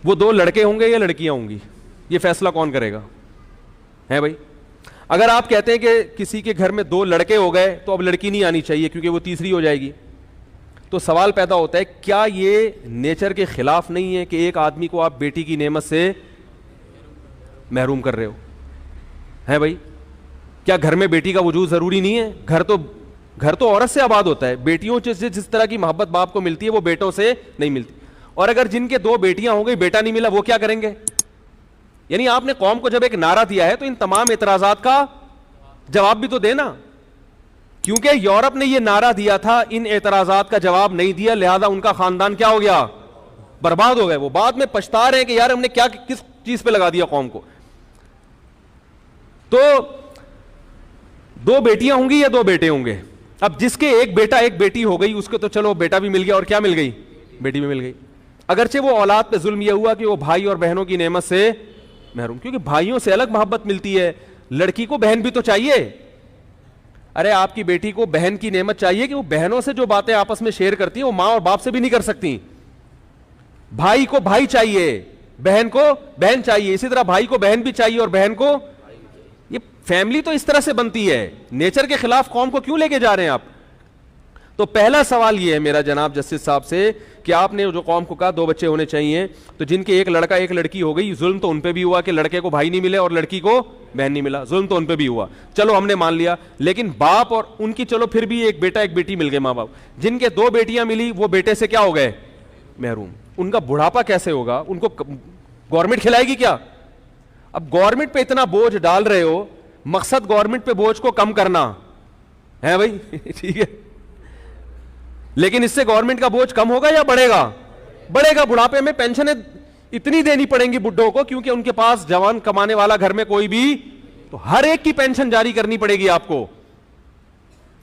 وہ دو لڑکے ہوں گے یا لڑکیاں ہوں گی؟ یہ فیصلہ کون کرے گا؟ ہے بھائی، اگر آپ کہتے ہیں کہ کسی کے گھر میں دو لڑکے ہو گئے تو اب لڑکی نہیں آنی چاہیے کیونکہ وہ تیسری ہو جائے گی، تو سوال پیدا ہوتا ہے کیا یہ نیچر کے خلاف نہیں ہے کہ ایک آدمی کو آپ بیٹی کی نعمت سے محروم کر رہے ہو؟ ہے بھائی، کیا گھر میں بیٹی کا وجود ضروری نہیں ہے؟ گھر تو عورت سے آباد ہوتا ہے، بیٹیوں سے جس طرح کی محبت باپ کو ملتی ہے وہ بیٹوں سے نہیں ملتی. اور اگر جن کے دو بیٹیاں ہو گئی بیٹا نہیں ملا وہ کیا کریں گے؟ یعنی آپ نے قوم کو جب ایک نعرہ دیا ہے تو ان تمام اعتراضات کا جواب بھی تو دینا. کیونکہ یورپ نے یہ نعرہ دیا تھا، ان اعتراضات کا جواب نہیں دیا، لہذا ان کا خاندان کیا ہو گیا؟ برباد ہو گئے. وہ بعد میں پچھتا رہے ہیں کہ یار ہم نے کیا کس چیز پہ لگا دیا قوم کو. تو دو بیٹیاں ہوں گی یا دو بیٹے ہوں گے؟ اب جس کے ایک بیٹا ایک بیٹی ہو گئی اس کو تو چلو بیٹا بھی مل گیا اور کیا مل گئی؟ بیٹی بھی مل گئی. اگرچہ وہ اولاد پہ ظلم یہ ہوا کہ وہ بھائی اور بہنوں کی نعمت سے محروم، کیونکہ بھائیوں سے الگ محبت ملتی ہے. لڑکی کو بہن بھی تو چاہیے. ارے آپ کی بیٹی کو بہن کی نعمت چاہیے کہ وہ بہنوں سے جو باتیں آپس میں شیئر کرتی ہیں وہ ماں اور باپ سے بھی نہیں کر سکتی. بھائی کو بھائی چاہیے، بہن کو بہن چاہیے، اسی طرح بھائی کو بہن بھی چاہیے اور بہن کو. یہ فیملی تو اس طرح سے بنتی ہے. نیچر کے خلاف قوم کو کیوں لے کے جا رہے ہیں آپ؟ تو پہلا سوال یہ ہے میرا جناب جسٹس صاحب سے کہ آپ نے جو قوم کو کہا دو بچے ہونے چاہیے، تو جن کے ایک لڑکا ایک لڑکی ہو گئی، ظلم تو ان پہ بھی ہوا کہ لڑکے کو بھائی نہیں ملے اور لڑکی کو بہن نہیں ملا، ظلم تو ان پہ بھی ہوا، چلو ہم نے مان لیا. لیکن باپ اور ان کی چلو پھر بھی ایک بیٹا ایک بیٹی مل گئے ماں باپ. جن کے دو بیٹیاں ملی وہ بیٹے سے کیا ہو گئے؟ محروم. ان کا بڑھاپا کیسے ہوگا؟ ان کو گورنمنٹ کھلائے گی کیا؟ اب گورنمنٹ پہ اتنا بوجھ ڈال رہے ہو، مقصد گورنمنٹ پہ بوجھ کو کم کرنا ہے بھائی ٹھیک ہے، لیکن اس سے گورنمنٹ کا بوجھ کم ہوگا یا بڑھے گا؟ بڑھے گا. بڑھاپے میں پینشنیں اتنی دینی پڑیں گی بڈھوں کو کیونکہ ان کے پاس جوان کمانے والا گھر میں کوئی بھی، تو ہر ایک کی پینشن جاری کرنی پڑے گی آپ کو.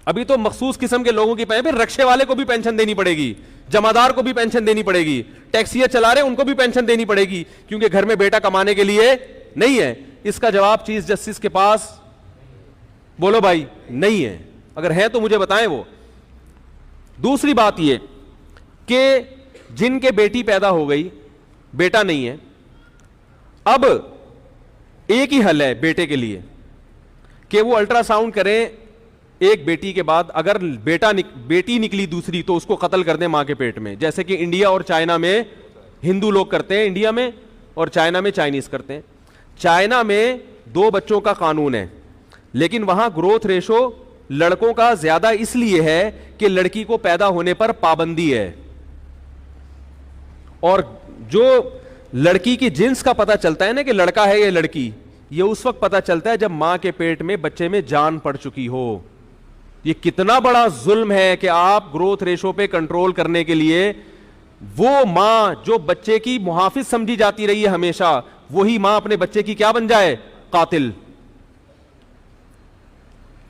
ابھی تو مخصوص قسم کے لوگوں کی پھر رکشے والے کو بھی پینشن دینی پڑے گی، جمعدار کو بھی پینشن دینی پڑے گی، ٹیکسیاں چلا رہے ان کو بھی پینشن دینی پڑے گی کیونکہ گھر میں بیٹا کمانے کے لیے نہیں ہے. اس کا جواب چیف جسٹس کے پاس بولو بھائی نہیں ہے. اگر ہے تو مجھے بتائیں وہ. دوسری بات یہ کہ جن کے بیٹی پیدا ہو گئی بیٹا نہیں ہے، اب ایک ہی حل ہے بیٹے کے لیے کہ وہ الٹرا ساؤنڈ کریں ایک بیٹی کے بعد، اگر بیٹی نکلی دوسری تو اس کو قتل کر دیں ماں کے پیٹ میں، جیسے کہ انڈیا اور چائنا میں ہندو لوگ کرتے ہیں، انڈیا میں، اور چائنا میں چائنیز کرتے ہیں. چائنا میں 2 بچوں کا قانون ہے لیکن وہاں گروتھ ریشو لڑکوں کا زیادہ اس لیے ہے کہ لڑکی کو پیدا ہونے پر پابندی ہے. اور جو لڑکی کی جنس کا پتہ چلتا ہے نا کہ لڑکا ہے یا لڑکی، یہ اس وقت پتہ چلتا ہے جب ماں کے پیٹ میں بچے میں جان پڑ چکی ہو. یہ کتنا بڑا ظلم ہے کہ آپ گروتھ ریشو پہ کنٹرول کرنے کے لیے وہ ماں جو بچے کی محافظ سمجھی جاتی رہی ہے ہمیشہ، وہی ماں اپنے بچے کی کیا بن جائے؟ قاتل.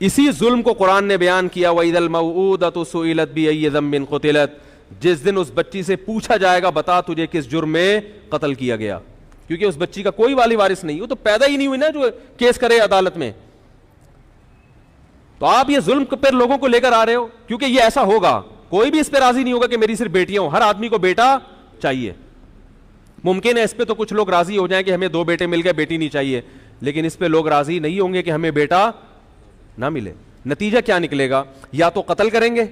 اسی ظلم کو قرآن نے بیان کیا وَإِذَا الْمَوْءُودَةُ سُئِلَتْ بِأَيِّ ذَنبٍ قُتِلَتْ، جس دن اس بچی سے پوچھا جائے گا بتا تجھے کس جرم میں قتل کیا گیا، کیونکہ اس بچی کا کوئی والی وارث نہیں، وہ تو پیدا ہی نہیں ہوئی نا جو کیس کرے عدالت میں. تو آپ یہ ظلم پھر لوگوں کو لے کر آ رہے ہو کیونکہ یہ ایسا ہوگا. کوئی بھی اس پہ راضی نہیں ہوگا کہ میری صرف بیٹیاں ہوں، ہر آدمی کو بیٹا چاہیے. ممکن ہے اس پہ تو کچھ لوگ راضی ہو جائیں کہ ہمیں 2 بیٹے مل گئے بیٹی نہیں چاہیے، لیکن اس پہ لوگ راضی نہیں ہوں گے کہ ہمیں بیٹا نہ ملے. نتیجہ کیا نکلے گا؟ یا تو قتل کریں گے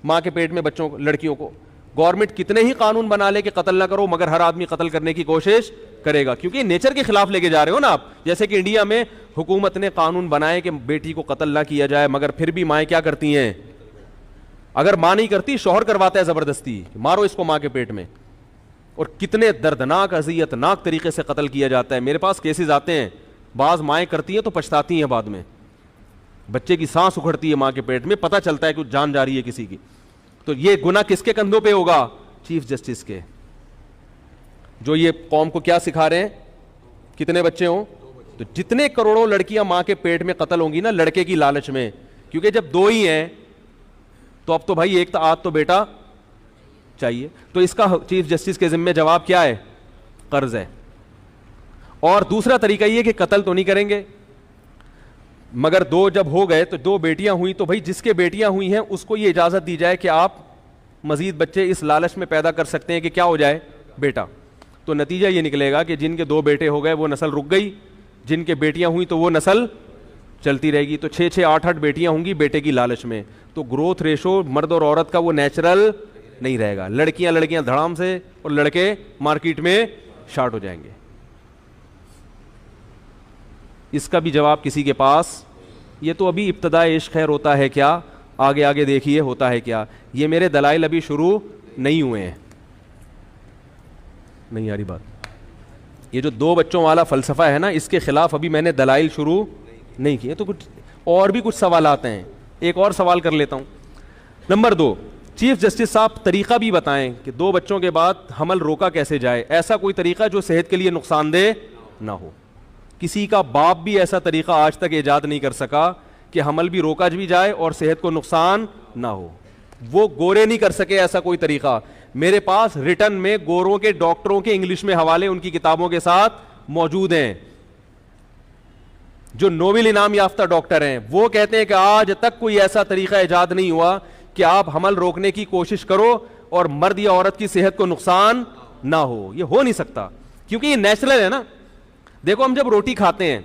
ماں کے پیٹ میں بچوں کو، لڑکیوں کو. گورنمنٹ کتنے ہی قانون بنا لے کہ قتل نہ کرو مگر ہر آدمی قتل کرنے کی کوشش کرے گا کیونکہ نیچر کے خلاف لے کے جا رہے ہو نا آپ. جیسے کہ انڈیا میں حکومت نے قانون بنائے کہ بیٹی کو قتل نہ کیا جائے مگر پھر بھی مائیں کیا کرتی ہیں؟ اگر ماں نہیں کرتی شوہر کرواتا ہے زبردستی، مارو اس کو ماں کے پیٹ میں. اور کتنے دردناک اذیت ناک طریقے سے قتل کیا جاتا ہے. میرے پاس کیسز آتے ہیں، بعض مائیں کرتی ہیں تو پچھتاتی ہیں بعد میں، بچے کی سانس اکھڑتی ہے ماں کے پیٹ میں، پتہ چلتا ہے کہ جان جا رہی ہے کسی کی. تو یہ گناہ کس کے کندھوں پہ ہوگا؟ چیف جسٹس کے، جو یہ قوم کو کیا سکھا رہے ہیں کتنے بچے ہوں. تو جتنے کروڑوں لڑکیاں ماں کے پیٹ میں قتل ہوں گی نا لڑکے کی لالچ میں، کیونکہ جب 2 ہی ہیں تو اب تو بھائی ایک تو آج تو بیٹا چاہیے. تو اس کا چیف جسٹس کے ذمہ جواب کیا ہے؟ قرض ہے. اور دوسرا طریقہ یہ کہ قتل تو نہیں کریں گے مگر 2 جب ہو گئے تو 2 بیٹیاں ہوئی تو بھائی جس کے بیٹیاں ہوئی ہیں اس کو یہ اجازت دی جائے کہ آپ مزید بچے اس لالچ میں پیدا کر سکتے ہیں کہ کیا ہو جائے؟ بیٹا. تو نتیجہ یہ نکلے گا کہ جن کے 2 بیٹے ہو گئے وہ نسل رک گئی, جن کے بیٹیاں ہوئی تو وہ نسل چلتی رہے گی. تو 6 8 بیٹیاں ہوں گی بیٹے کی لالچ میں, تو گروتھ ریشو مرد اور عورت کا وہ نیچرل نہیں رہے گا. لڑکیاں دھڑام سے اور لڑکے مارکیٹ میں شارٹ ہو جائیں گے. اس کا بھی جواب کسی کے پاس, یہ تو ابھی ابتدائے عشق خیر ہوتا ہے کیا, آگے دیکھیے ہوتا ہے کیا. یہ میرے دلائل ابھی شروع نہیں ہوئے ہیں. نہیں آ رہی بات. یہ جو 2 بچوں والا فلسفہ ہے نا, اس کے خلاف ابھی میں نے دلائل شروع نہیں کیے. تو کچھ اور بھی کچھ سوالات ہیں, ایک اور سوال کر لیتا ہوں. نمبر 2, چیف جسٹس صاحب طریقہ بھی بتائیں کہ 2 بچوں کے بعد حمل روکا کیسے جائے. ایسا کوئی طریقہ جو صحت کے لیے نقصان دہ نہ ہو. کسی کا باپ بھی ایسا طریقہ آج تک ایجاد نہیں کر سکا کہ حمل بھی روکا بھی جائے اور صحت کو نقصان نہ ہو. وہ گورے نہیں کر سکے ایسا کوئی طریقہ. میرے پاس ریٹن میں گوروں کے ڈاکٹروں کے انگلش میں حوالے ان کی کتابوں کے ساتھ موجود ہیں, جو نوبل انعام یافتہ ڈاکٹر ہیں. وہ کہتے ہیں کہ آج تک کوئی ایسا طریقہ ایجاد نہیں ہوا کہ آپ حمل روکنے کی کوشش کرو اور مرد یا عورت کی صحت کو نقصان نہ ہو. یہ ہو نہیں سکتا کیونکہ یہ نیچرل ہے نا. دیکھو ہم جب روٹی کھاتے ہیں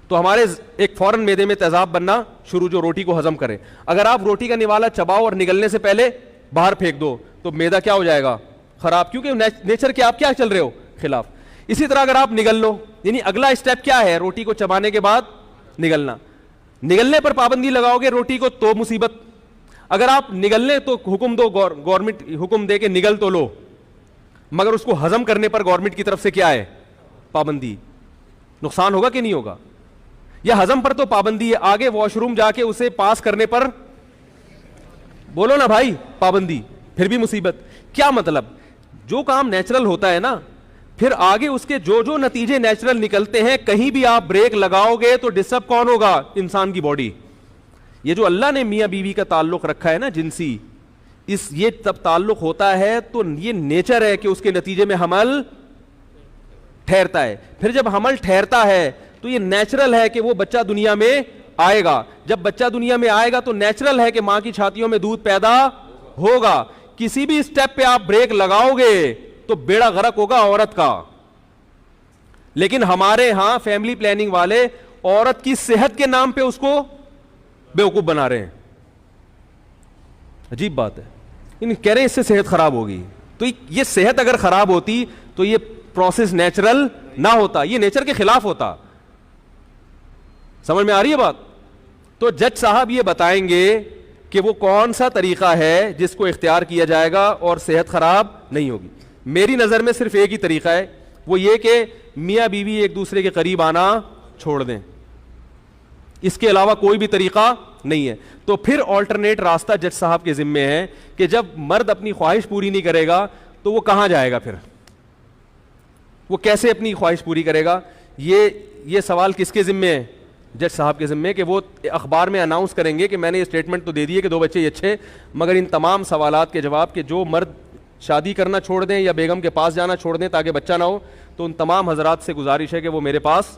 تو ہمارے ایک فوراً معدے میں تیزاب بننا شروع, جو روٹی کو ہضم کرے. اگر آپ روٹی کا نوالا چباؤ اور نگلنے سے پہلے باہر پھینک دو تو معدہ کیا ہو جائے گا, خراب, کیونکہ نیچر کے آپ کیا چل رہے ہو, خلاف. اسی طرح اگر آپ نگل لو, یعنی اگلا اسٹیپ کیا ہے, روٹی کو چبانے کے بعد نگلنا. نگلنے پر پابندی لگاؤ گے روٹی کو تو مصیبت. اگر آپ نگلنے تو حکم دو, گورنمنٹ حکم دے کہ نگل تو لو, مگر اس کو ہضم کرنے پر گورنمنٹ کی طرف سے کیا ہے, پابندی. نقصان ہوگا کہ نہیں ہوگا. یا ہضم پر تو پابندی ہے, آگے واش روم جا کے اسے پاس کرنے پر, بولو نا بھائی, پابندی, پھر بھی مصیبت. کیا مطلب, جو کام نیچرل ہوتا ہے نا, پھر آگے اس کے جو نتیجے نیچرل نکلتے ہیں, کہیں بھی آپ بریک لگاؤ گے تو ڈسٹرب کون ہوگا, انسان کی باڈی. یہ جو اللہ نے میاں بیوی کا تعلق رکھا ہے نا جنسی, یہ تب تعلق ہوتا ہے تو یہ نیچر ہے کہ اس کے نتیجے میں حمل ٹھہرتا ہے. پھر جب حمل ٹھہرتا ہے تو یہ نیچرل ہے کہ وہ بچہ دنیا میں آئے گا. جب بچہ دنیا میں آئے گا تو نیچرل ہے کہ ماں کی چھاتیوں میں دودھ پیدا ہوگا. کسی بھی اسٹیپ پہ آپ بریک لگاؤ گے تو بیڑا غرق ہوگا عورت کا. لیکن ہمارے ہاں فیملی پلاننگ والے عورت کی صحت کے نام پہ اس کو بیوقوف بنا رہے ہیں. عجیب بات ہے, کہہ رہے ہیں اس سے صحت خراب ہوگی. تو یہ صحت اگر خراب ہوتی تو یہ پروسیس نیچرل نہ ہوتا, یہ نیچر کے خلاف ہوتا. سمجھ میں آ رہی ہے بات. تو جج صاحب یہ بتائیں گے کہ وہ کون سا طریقہ ہے جس کو اختیار کیا جائے گا اور صحت خراب نہیں ہوگی. میری نظر میں صرف ایک ہی طریقہ ہے, وہ یہ کہ میاں بیوی ایک دوسرے کے قریب آنا چھوڑ دیں. اس کے علاوہ کوئی بھی طریقہ نہیں ہے. تو پھر آلٹرنیٹ راستہ جج صاحب کے ذمے ہے کہ جب مرد اپنی خواہش پوری نہیں کرے گا تو وہ کہاں جائے گا, پھر وہ کیسے اپنی خواہش پوری کرے گا. یہ سوال کس کے ذمے ہے, جج صاحب کے ذمے, کہ وہ اخبار میں اناؤنس کریں گے کہ میں نے یہ اسٹیٹمنٹ تو دے دی ہے کہ 2 بچے یہ اچھے, مگر ان تمام سوالات کے جواب کہ جو مرد شادی کرنا چھوڑ دیں یا بیگم کے پاس جانا چھوڑ دیں تاکہ بچہ نہ ہو, تو ان تمام حضرات سے گزارش ہے کہ وہ میرے پاس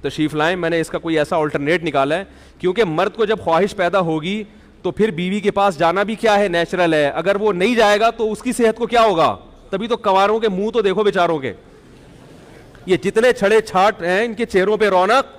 تشریف لائیں. میں نے اس کا کوئی ایسا آلٹرنیٹ نکالا ہے, کیونکہ مرد کو جب خواہش پیدا ہوگی تو پھر بیوی کے پاس جانا بھی کیا ہے, نیچرل ہے. اگر وہ نہیں جائے گا تو اس کی صحت کو کیا ہوگا. تبھی تو کنواروں کے منہ تو دیکھو بیچاروں کے, یہ جتنے چھڑے چھاٹ ہیں ان کے چہروں پہ رونق